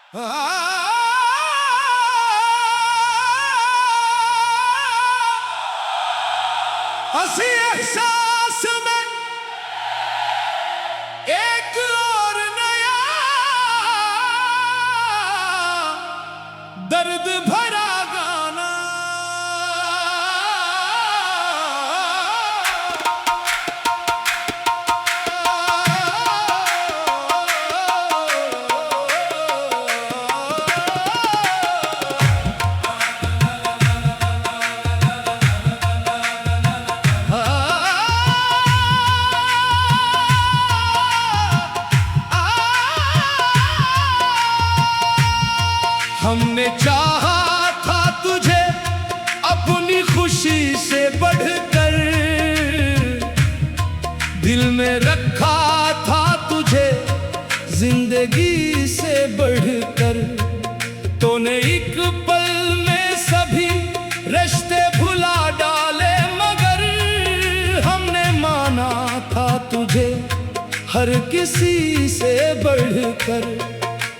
हंसी एहसास में एक और नया दर्द भरा गाना। हमने चाहा था तुझे अपनी खुशी से बढ़कर, दिल में रखा था तुझे जिंदगी से बढ़कर। तूने एक पल में सभी रिश्ते भुला डाले, मगर हमने माना था तुझे हर किसी से बढ़कर।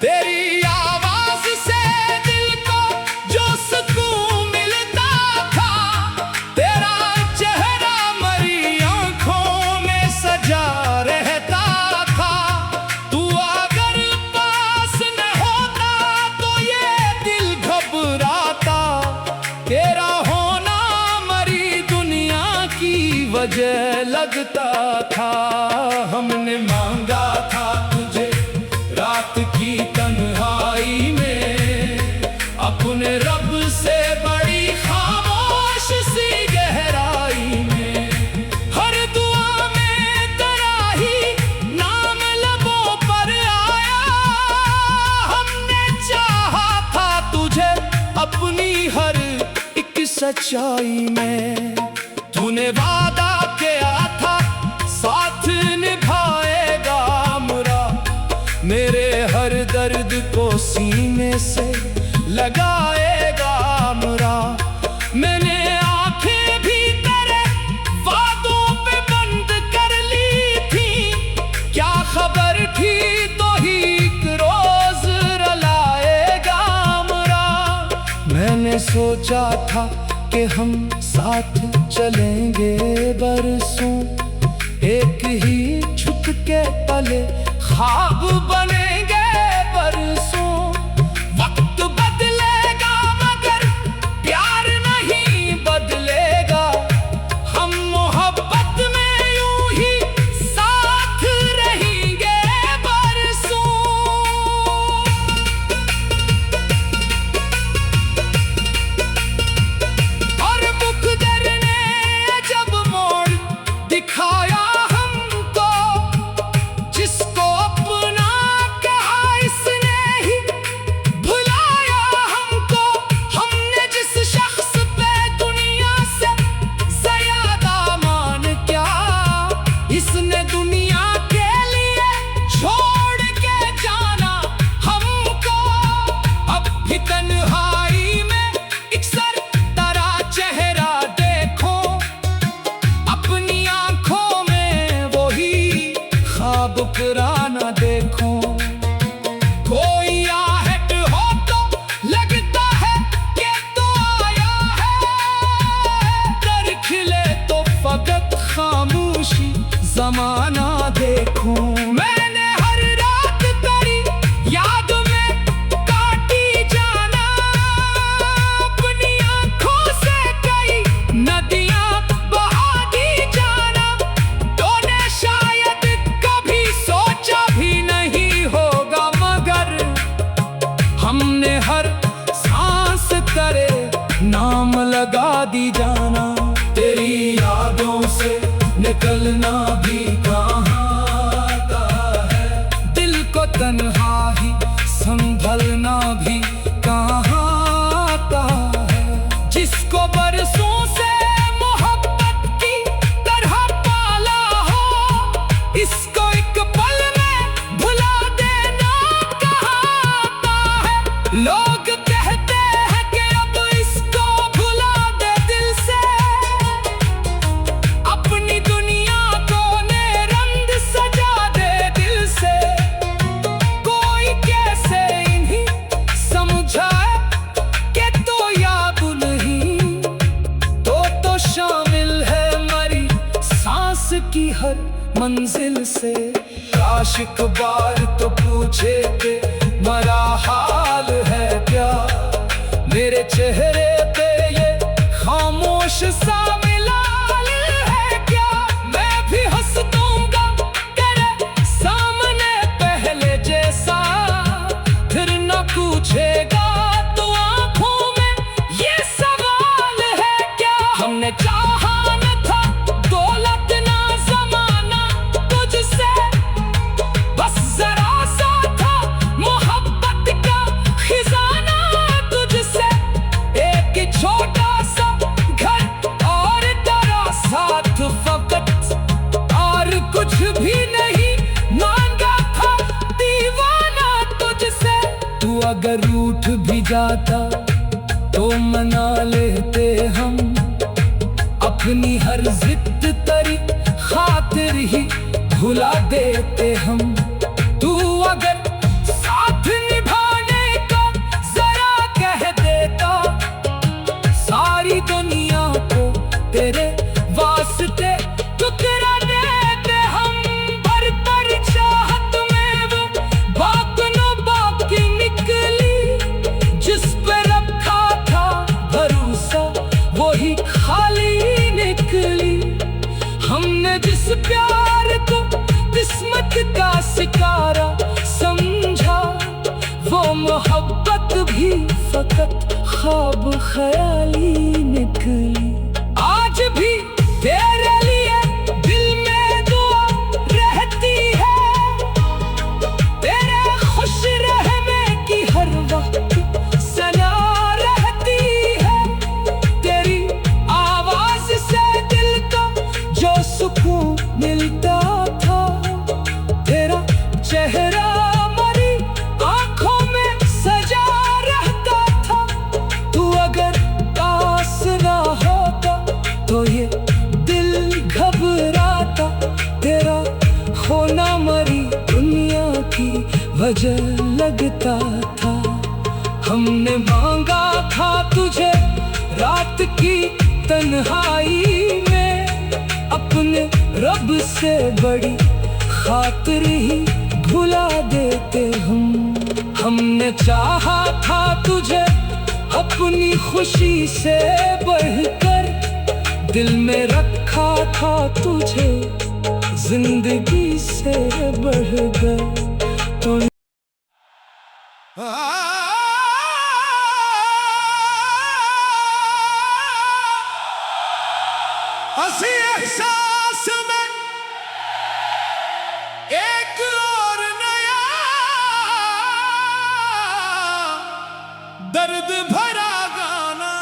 तेरी आवाज से दिल को जो सुकून मिलता था, तेरा चेहरा मरी आंखों में सजा रहता था। तू अगर पास न होता तो ये दिल घबराता, तेरा होना मरी दुनिया की वजह लगता था। हमने मांगा था तुझे रात की तन्हाई में, अपने रब से बड़ी खामोश सी गहराई में। हर दुआ में तेरा ही नाम लबों पर आया, हमने चाहा था तुझे अपनी हर एक सच्चाई में। तूने वादा किया था साथ निभाएगा मुरा, मेरे हर दर्द को सीने से लगाएगा मुरा। मैंने आंखें भी तेरे वादों पे बंद कर ली थी, क्या खबर थी तो ही एक रोज रुलाएगा मुरा। मैंने सोचा था कि हम साथ चलेंगे बरसों, एक ही छुप के तले ख्वाब बनेंगे बरसों। वक्त बदलेगा मगर प्यार नहीं बदलेगा, हम मोहब्बत में यूं ही साथ रहेंगे बरसों। और मुकद्दर ने जब मोड़ दिखाया हमको, जिसको अपना कहा इसने ही भुलाया हमको। हमने जिस शख्स पे दुनिया से ज़्यादा मान किया, इसने दुनिया के लिए छोड़ के जाना हमको। अब भी तन्हाई में एक सर तारा चेहरा देखो, अपनी आंखों में वही ख्वाब पुराना देखो। कोई आहट हो तो लगता है कि तो आया है, डर खिले तो फकत खामोशी जमाना देखो। मैंने हर रात तेरी याद में काटी जाना, अपनी आंखों से कई नदियां बहा दी जाना। तूने शायद कभी सोचा भी नहीं होगा, मगर हमने हर सांस तेरे नाम लगा दी जाना। तेरी यादों से निकलना भी कहाँ आता है, दिल को तन्हा ही संभलना भी कहाँ आता है। जिसको बरसों से मोहब्बत की तरह पाला हो, इसको एक पल में भुला देना कहाँ आता है। लोग कहते हैं कि अब इसको भुला दे दिल से, अपनी दुनिया को निरंद सजा दे दिल से। कोई कैसे इन्हीं मंजिल से। काश एक बार तो पूछे थे मरा हाल है क्या, मेरे चेहरे पे ये खामोश सा मिलाल है क्या। मैं भी हंस दूंगा तेरे सामने पहले जैसा, फिर न पूछेगा तो आंखों में ये सवाल है क्या। हमने चाहा न था दौलत ना जमाना तुझसे, बस जरा सा था मोहब्बत का खजाना तुझसे। एक छोटा सा घर और तेरा साथ फकत, और कुछ भी नहीं मांगा था दीवाना तुझसे। तू अगर रूठ भी जाता तो मना लेते हम, अपनी हर जिद तेरी खातिर ही भुला देते हम। तू अगर साथ निभाने का जरा कह देता, सारी दुनिया को तेरे वास्ते टुकड़ा देते हम। पर चाहत में वो बात न बाकी निकली, जिस पे रखा था भरोसा वही खाली निकली। हमने जिस प्यार को किस्मत का सितारा समझा, वो मोहब्बत भी फकत ख्वाब ख्याली निकली। आज भी तेरे लिए दिल में दुआ रहती है, तेरे खुश रहने की हर वक्त सना रहती है। तेरी आवाज से दिल को जो सुकून मिलता था, तेरा चेहरा हमारी आंखों में सजा रहता था। तू अगर पास ना होता तो ये दिल घबराता, तेरा होना मरी दुनिया की वजह लगता था। हमने मांगा था तुझे रात की तन्हाई में, अपने रब से बड़ी खातिर ही भुला देते हम। हमने चाहा था तुझे अपनी खुशी से बढ़कर, दिल में रखा था तुझे जिंदगी से बढ़कर। तो हंसी एहसास में एक और नया दर्द भरा गाना।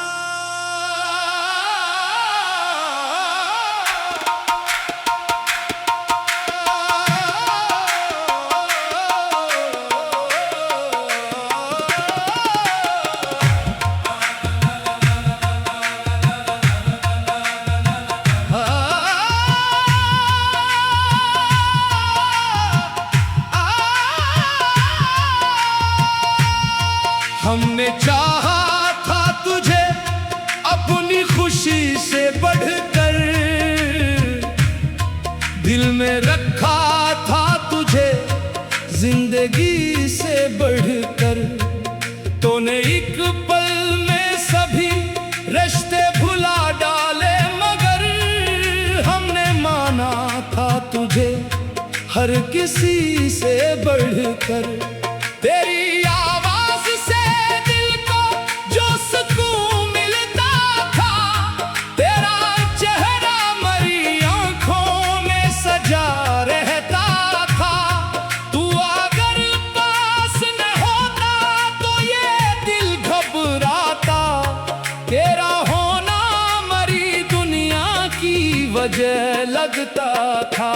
हमने चाहा था तुझे अपनी खुशी से बढ़कर, दिल में रखा था तुझे जिंदगी से बढ़कर। तूने एक पल में सभी रिश्ते भुला डाले, मगर हमने माना था तुझे हर किसी से बढ़कर। तेरी आवाज से दिल को जो सुकून मिलता था, तेरा चेहरा मरी आंखों में सजा रहता था। तू अगर पास न होता तो ये दिल घबराता, तेरा होना मरी दुनिया की वजह लगता था।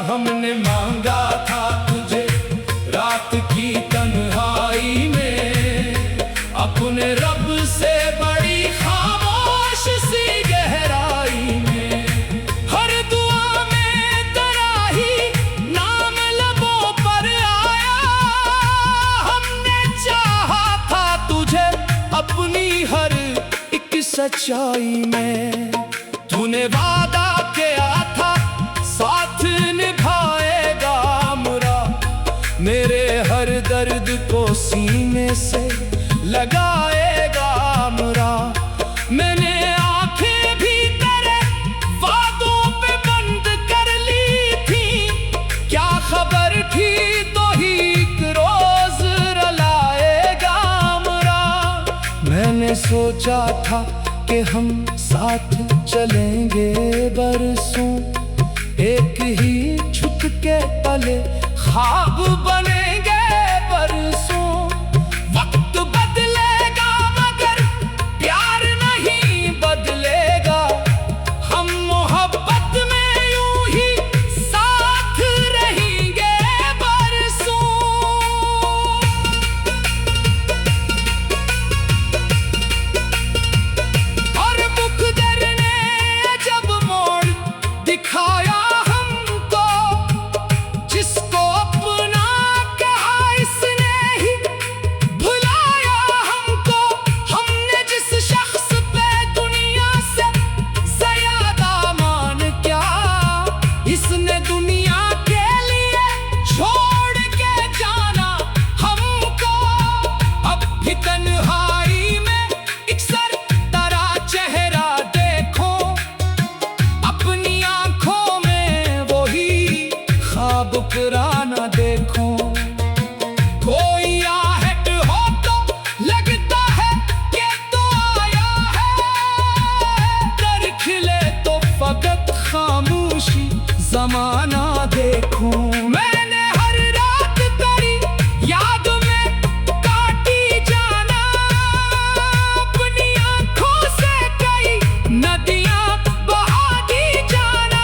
हमने मांगा था तुझे रात की तन्हाई में, अपने रब से बड़ी खामोश सी गहराई में। हर दुआ में तेरा ही नाम लबों पर आया, हमने चाहा था तुझे अपनी हर एक सच्चाई में। तूने वादा किया था साथ हर दर्द को सीने से लगाएगा मुरा। मैंने आंखें भी तेरे वादों पे बंद कर ली थी, क्या खबर थी तो ही एक रोज रुलाएगा मुरा। मैंने सोचा था कि हम साथ चलेंगे बरसों, एक ही छुप के पले ख्वाब बनेंगे बरसों। वक्त बदलेगा मगर प्यार नहीं बदलेगा, हम मोहब्बत में यूं ही साथ रहेंगे बरसों। और मुकद्दर ने जब मोड़ दिखाया हमको, जिसको अपना कहा इसने ही भुलाया हमको। हमने जिस शख्स पे दुनिया से ज्यादा मान क्या, इसने दुनिया के लिए छोड़ के जाना हमको। अब भी तन्हाई में एक सर तारा चेहरा देखो, अपनी आंखों में वही ख्वाब पुराना देखो। कोई आहट हो तो लगता है कि तो आया है, दर खिले तो फकत खामोशी जमाना देखो। मैंने हर रात तेरी याद में काटी जाना, अपनी आंखों से कई नदियां बहा दी जाना।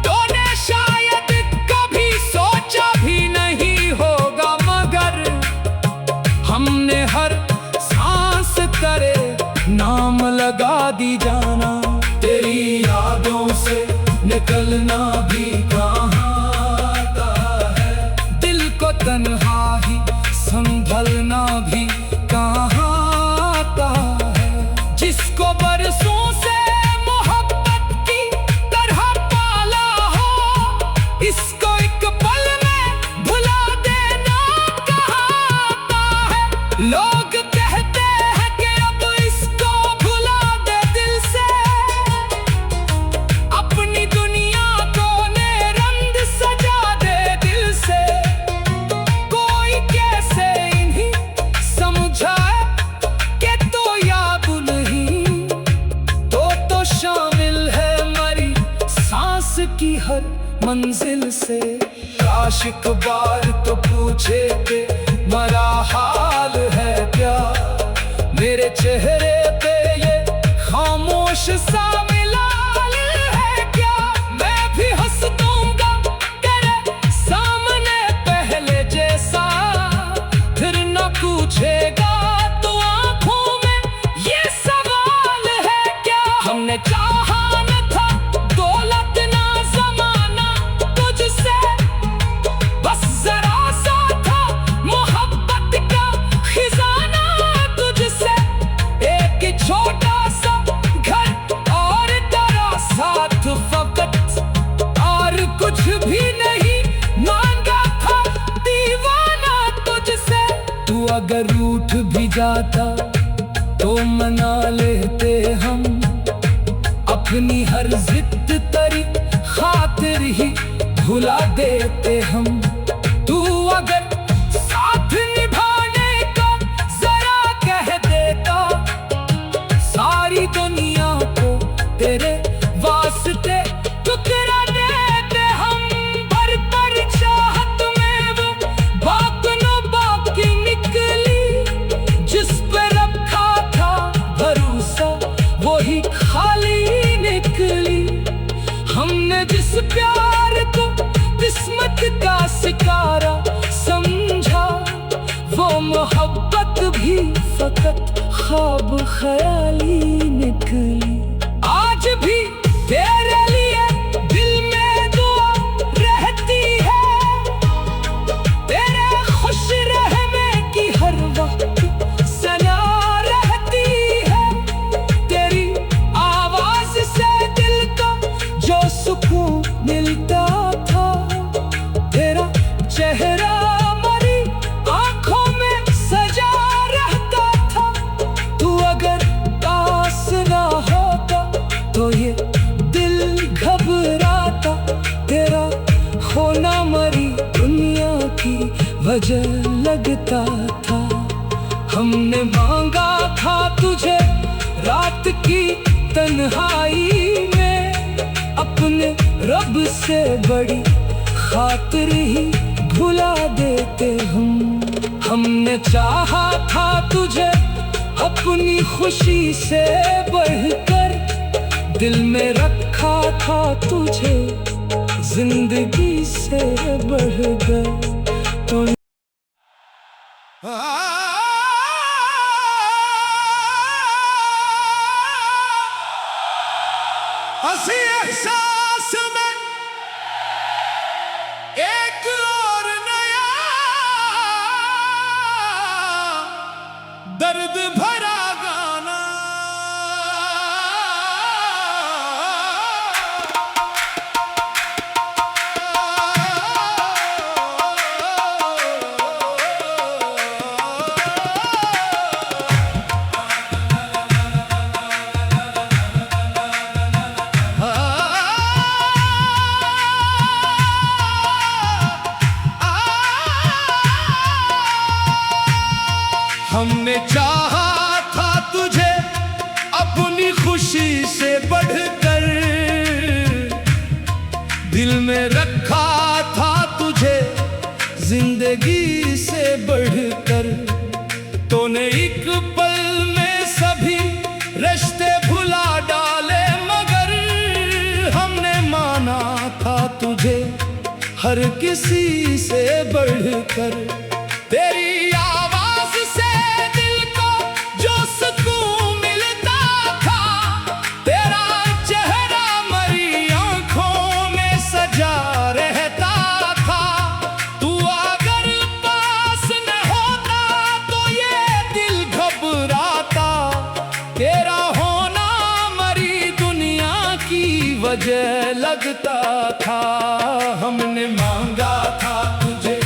तूने शायद कभी सोचा भी नहीं होगा मगर हमने हर सांस तेरे नाम लगा दी जाना। तेरी यादों से निकलना भी कहाँ आता है, दिल को तन्हा ही संभलना भी कहाँ आता है। जिसको बरसों से मोहब्बत की तरह पाला हो, इसको एक पल में भुला देना कहाँ आता है। लोग कहते हैं कि अब इसको भुला दे दिल से, अपनी दुनिया को रंग सजा दे दिल से। कोई कैसे इन्हीं समझाए कि तो याद नहीं, तो शामिल है मरी सांस की हर मंजिल से। काश एक बार तो पूछे कि मरा हाल है क्या, मेरे चेहरे पे ये खामोश सा मिलाल है क्या। मैं भी हंस दूंगा तेरे सामने पहले जैसा, फिर न पूछेगा तो आंखों में ये सवाल है क्या। हमने चाहा न था दौलत ना जमाना तुझसे, बस जरा सा था मोहब्बत का खजाना तुझसे। एक छोटा सा घर और तेरा साथ फकत, और कुछ भी नहीं मांगा था दीवाना तुझसे। तू अगर रूठ भी जाता तो मना लेते हम, अपनी हर जिद तेरी खातिर ही भुला देते हम। तू अगर साथ निभाने का जरा कह देता, सारी दुनिया को तेरे वास्ते टुकड़ा देते हम। पर चाहत में वो बाकनो बाकी निकली, जिस पे रखा था भरोसा वही खाली निकली। हमने जिस प्यार को किस्मत का सितारा समझा, वो मोहब्बत भी फकत ख्वाब ख्याली निकली। आज भी तेरे लिए दिल में दुआ रहती है, तेरे खुश रहने की हर वक्त सना रहती है। तेरी आवाज से दिल को जो सुकून मिलता था, तेरा चेहरा मरी वजह लगता था। हमने मांगा था तुझे रात की तन्हाई में, अपने रब से बड़ी खातिर ही भुला देते हम। हमने चाहा था तुझे अपनी खुशी से बढ़कर, दिल में रखा था तुझे जिंदगी से बढ़कर। तो हंसी एहसास में एक और नया दर्द भरा गाना। हमने चाहा था तुझे अपनी खुशी से बढ़कर, दिल में रखा था तुझे जिंदगी से बढ़कर। तूने एक पल में सभी रिश्ते भुला डाले, मगर हमने माना था तुझे हर किसी से बढ़कर। तेरी आवाज से दिल को जो सुकून मिलता था, तेरा चेहरा मरी आंखों में सजा रहता था। तू अगर पास न होता तो ये दिल घबराता, तेरा होना मरी दुनिया की वजह लगता था। हमने मांगा था तुझे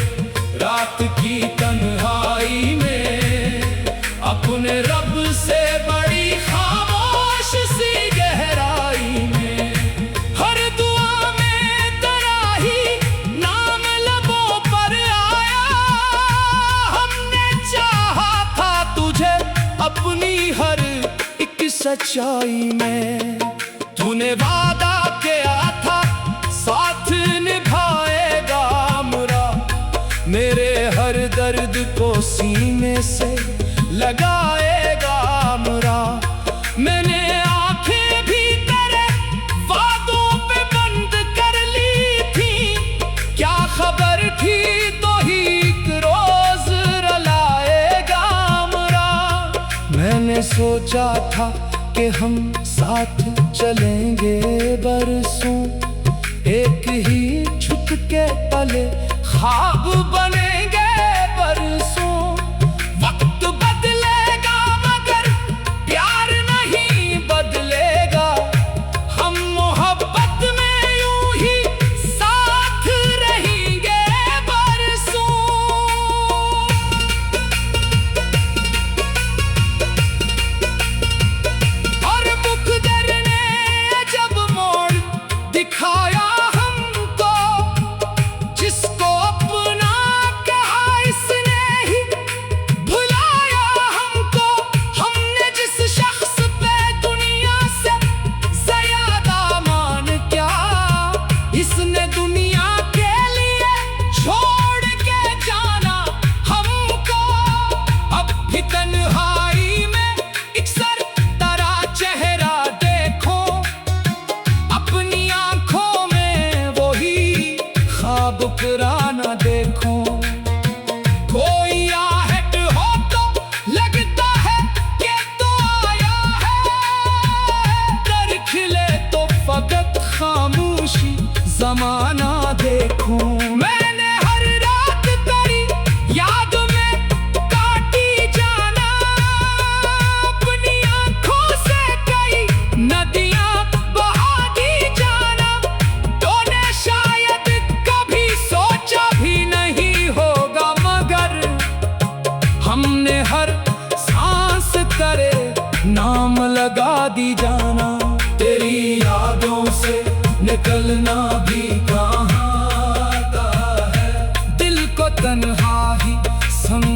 रात की तन्हाई में, अपने रब से बड़ी खामोश सी गहराई में। हर दुआ में तेरा ही नाम लबों पर आया। हमने चाहा था तुझे अपनी हर एक सच्चाई में। तूने वादा किया था साथ निभाएगा मेरा, मेरे हर दर्द को सीने से लगाएगा मेरा। मैंने आंखें भी तेरे वादों पे बंद कर ली थी, क्या खबर थी तो ही एक रोज रुलाएगा मेरा। मैंने सोचा था कि हम साथ चलेंगे बरसों, एक ही छुप के तले ख्वाब बनेंगे बरसों। वक्त बदलेगा मगर प्यार नहीं बदलेगा, हम मोहब्बत में यूं ही साथ रहेंगे बरसों। और मुक़द्दर ने जब मोड़ दिखाया हमको, जिसको अपना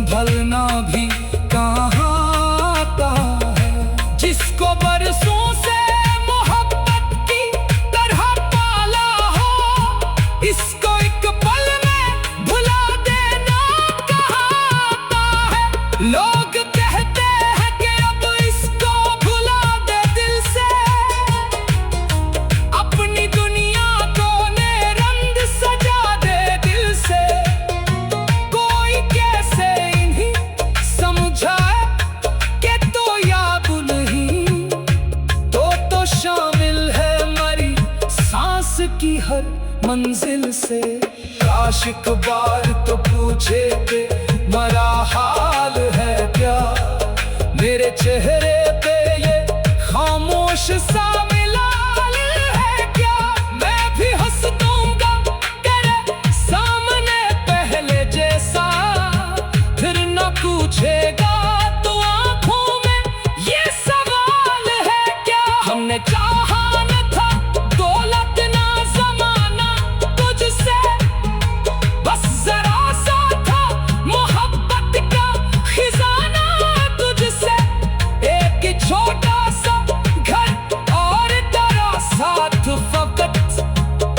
संभलना भी कहाँ आता है। जिसको बरसों से मोहब्बत की तरह पाला हो, इसको एक पल में भुला देना कहाँ आता है। लोग कहते हैं कि अब इसको भुला दे दिल से, अपनी दुनिया को रंग सजा दे दिल से। कोई कैसे इन्हीं समझाए कि तो याद नहीं, तो शामिल है मरी सांस की हर मंजिल से। काश एक बार तो पूछे कि मरा हाल है क्या, मेरे चेहरे पे ये खामोश सा मिलाल है क्या। मैं भी हंस दूंगा तेरे सामने पहले जैसा, फिर न पूछेगा तो आंखों में ये सवाल है क्या। हमने चाहा न था दौलत ना जमाना तुझसे, बस जरा सा था मोहब्बत का खजाना तुझसे। एक ही छोटा सा घर और तेरा साथ फकत,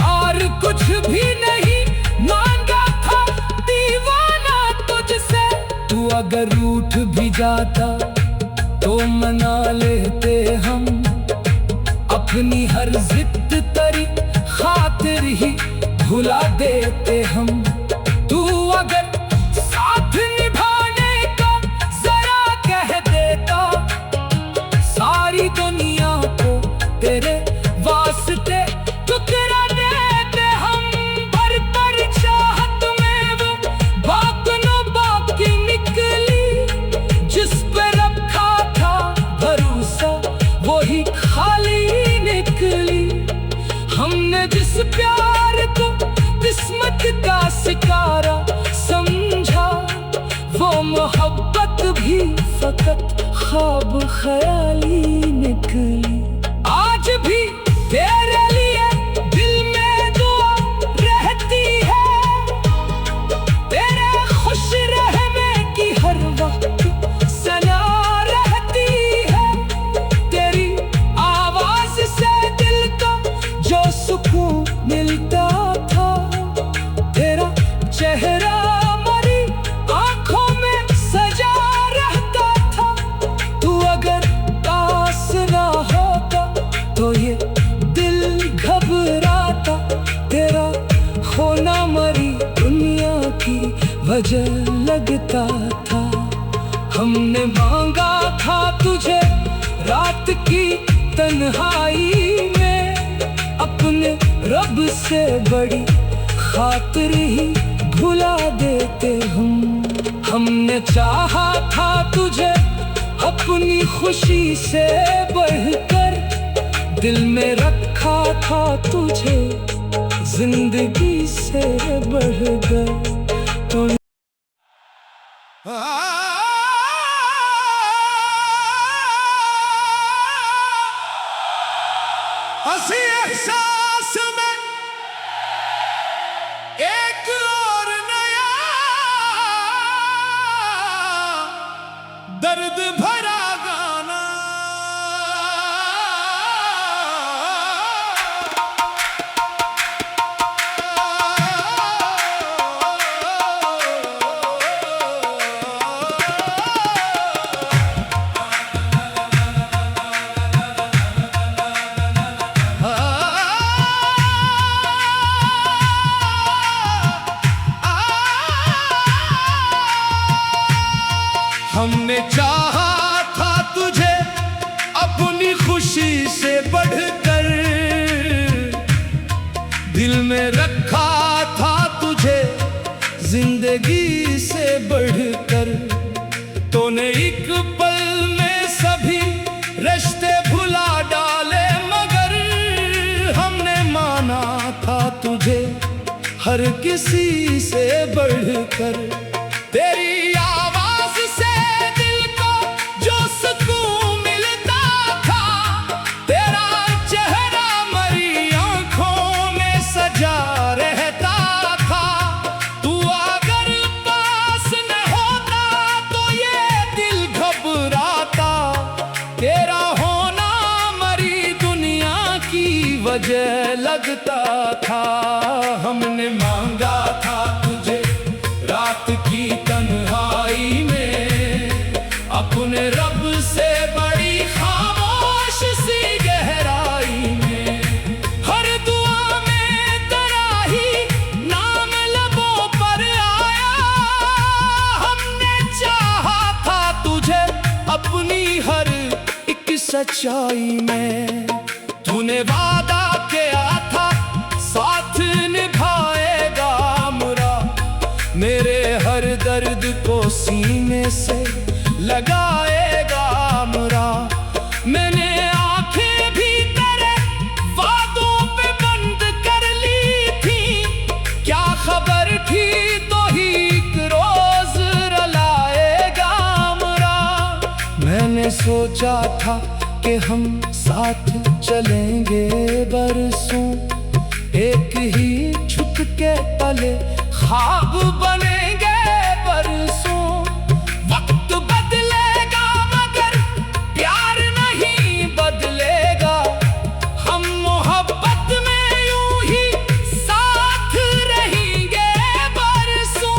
और कुछ भी नहीं मांगा था दीवाना तुझसे। तू अगर रूठ भी जाता तो मना लेते हम, अपनी हर जिद तरी खातिर ही भुला देते हम। तू अगर साथ निभाने का जरा कह देता, सारी दुनिया को तेरे वास्ते टुकड़ा देते हम। पर चाहत में वो बात न बाकी निकली, जिस पे रखा था भरोसा वही खाली निकली। हमने जिस प्यार को किस्मत का सितारा समझा, वो मोहब्बत भी फकत ख्वाब ख्याली निकली। आज भी तेरे लिए दिल में दुआ रहती है, तेरे खुश रहने की हर वक्त सना रहती है। तेरी आवाज से दिल को जो सुकून मिलता था, तेरा चेहरा मरी आंखों में सजा रहता था। तू अगर पास ना होता तो ये दिल घबराता, तेरा होना मरी दुनिया की वजह लगता था। हमने मांगा था तुझे रात की तन्हाई में, अपने रब से बड़ी खातिर ही भुला देते हम। हमने चाहा था तुझे अपनी खुशी से बढ़कर, दिल में रखा था तुझे जिंदगी से बढ़कर। तो हंसी एहसास में एक और नया दर्द भरा गाना। हमने चाहा था तुझे अपनी खुशी से बढ़कर, दिल में रखा था तुझे जिंदगी से बढ़कर। तूने एक पल में सभी रिश्ते भुला डाले, मगर हमने माना था तुझे हर किसी से बढ़कर। तेरी आवाज से दिल को जो सुकून मिलता था, तेरा चेहरा मरी आंखों में सजा रहता था। तू अगर पास न होता लगता था। हमने मांगा था तुझे रात की तन्हाई में, अपने रब से बड़ी खामोश सी गहराई में। हर दुआ में तेरा ही नाम लबों पर आया। हमने चाहा था तुझे अपनी हर एक सच्चाई में। तूने वादा किया था साथ निभाएगा मेरा, मेरे हर दर्द को सीने से लगाएगा मेरा। मैंने आंखें भी तेरे वादों पे बंद कर ली थी, क्या खबर थी तो ही एक रोज रुलाएगा मेरा। मैंने सोचा था कि हम साथ चलेंगे बरसों, एक ही छुप के तले ख्वाब बनेंगे बरसों। वक्त बदलेगा मगर प्यार नहीं बदलेगा, हम मोहब्बत में यूं ही साथ रहेंगे बरसों।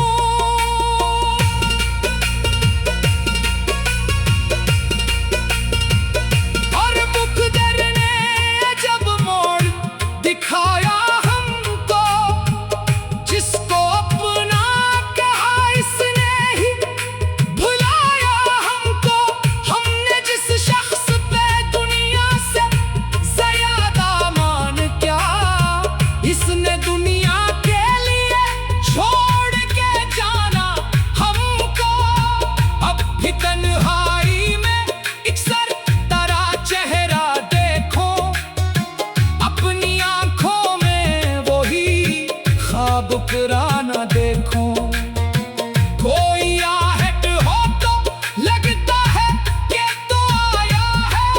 और मुकद्दर ने जब मोड़ दिखाया हमको, जिसको अपना कहा इसने ही भुलाया हमको। हमने जिस शख्स पे दुनिया से ज्यादा मान क्या, इसने दुनिया के लिए छोड़ के जाना हमको। अब भी तन्हाई में एक सर तारा चेहरा देखो, अपनी आंखों में वही ख्वाब पुराना देखो। कोई आहट हो तो लगता है कि तो आया है,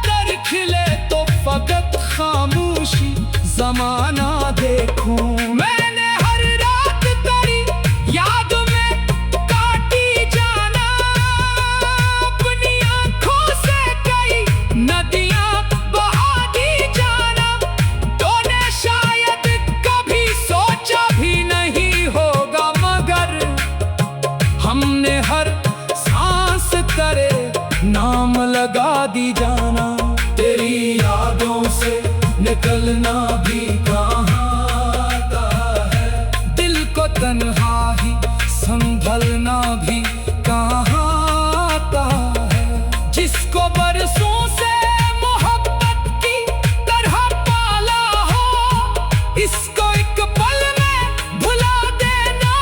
डर खिले तो फकत खामोशी जमाना देखो। मैंने हर रात तेरी याद में काटी जाना, अपनी आंखों से कई नदियां बहा दी जाना। तूने शायद कभी सोचा भी नहीं होगा, मगर हमने हर सांस तेरे नाम लगा दी जाना। तेरी यादों से निकलना भी कहाँ आता है, दिल को तन्हा ही संभलना भी कहाँ आता है। जिसको बरसों से मोहब्बत की तरह पाला हो, इसको एक पल में भुला देना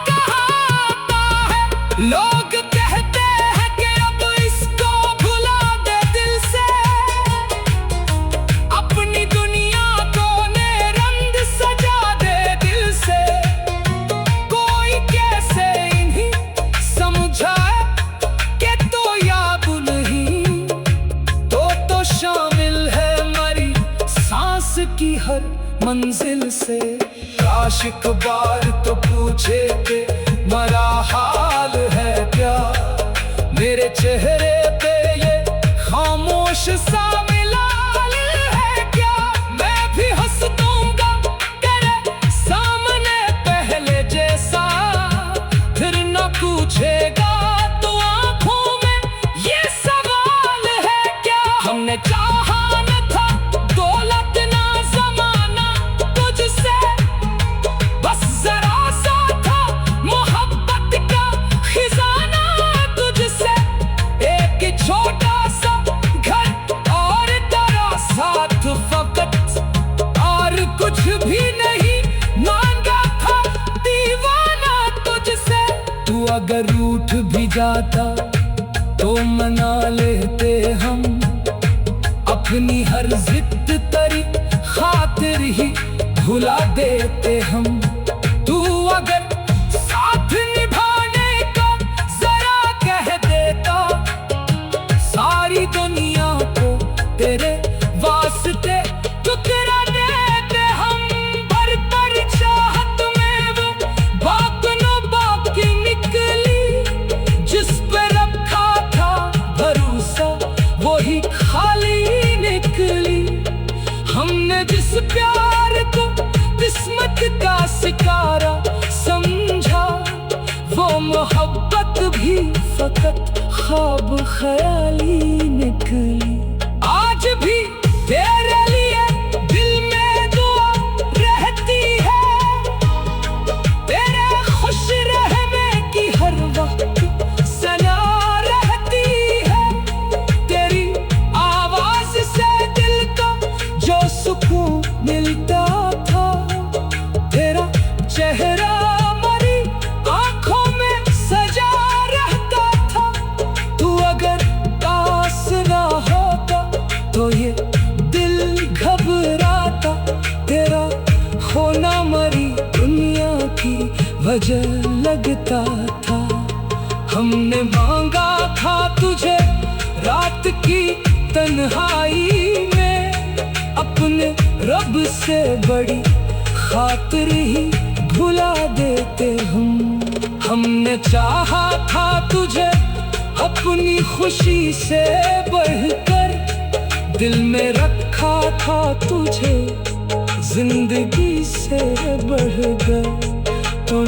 कहाँ आता है। लोग कहते हैं कि अब इसको भुला दे दिल से, अपनी दुनिया को रंग सजा दे दिल से। कोई कैसे इन्हीं समझाए कि तो याद नहीं, तो शामिल है मरी सांस की हर मंजिल से। काश एक बार तो पूछे कि मरा हाल है क्या, मेरे चेहरे पे ये खामोश सा मिलाल है क्या। मैं भी हंस दूंगा तेरे सामने पहले जैसा, फिर न पूछेगा तो आंखों में ये सवाल है क्या। हमने चाहा न था दौलत ना जमाना तुझसे, बस जरा सा था मोहब्बत का खजाना तुझसे। एक छोटा सा घर और तेरा साथ फकत, और कुछ भी नहीं मांगा था दीवाना तुझसे। तू अगर रूठ भी जाता तो मना लेते हम, अपनी हर जिद तेरी खातिर ही भुला देते हम। तू अगर साथ निभाने का जरा कह देता, सारी दुनिया को तेरे वास्ते टुकड़ा देते हम। भर भर चाहत में वो बात न बाकी निकली, जिस पे रखा था भरोसा वही खाली निकली। हमने जिस भी फकत ख्वाब ख्याली निकली। आज भी तेरे लिए दिल में दुआ रहती है, तेरे खुश रहने की हर वक्त सना रहती है। तेरी आवाज से दिल को जो सुकून मिलता था, तेरा चेहरा हमारी आंखों में सजा रहता था। तू अगर पास ना होता तो ये दिल घबराता, तेरा होना मरी दुनिया की वजह लगता था। हमने मांगा था तुझे रात की तन्हाई में, अपने रब से बड़ी खातिर ही भुला देते हम। हमने चाहा था तुझे अपनी खुशी से बढ़कर, दिल में रखा था तुझे जिंदगी से बढ़कर। तो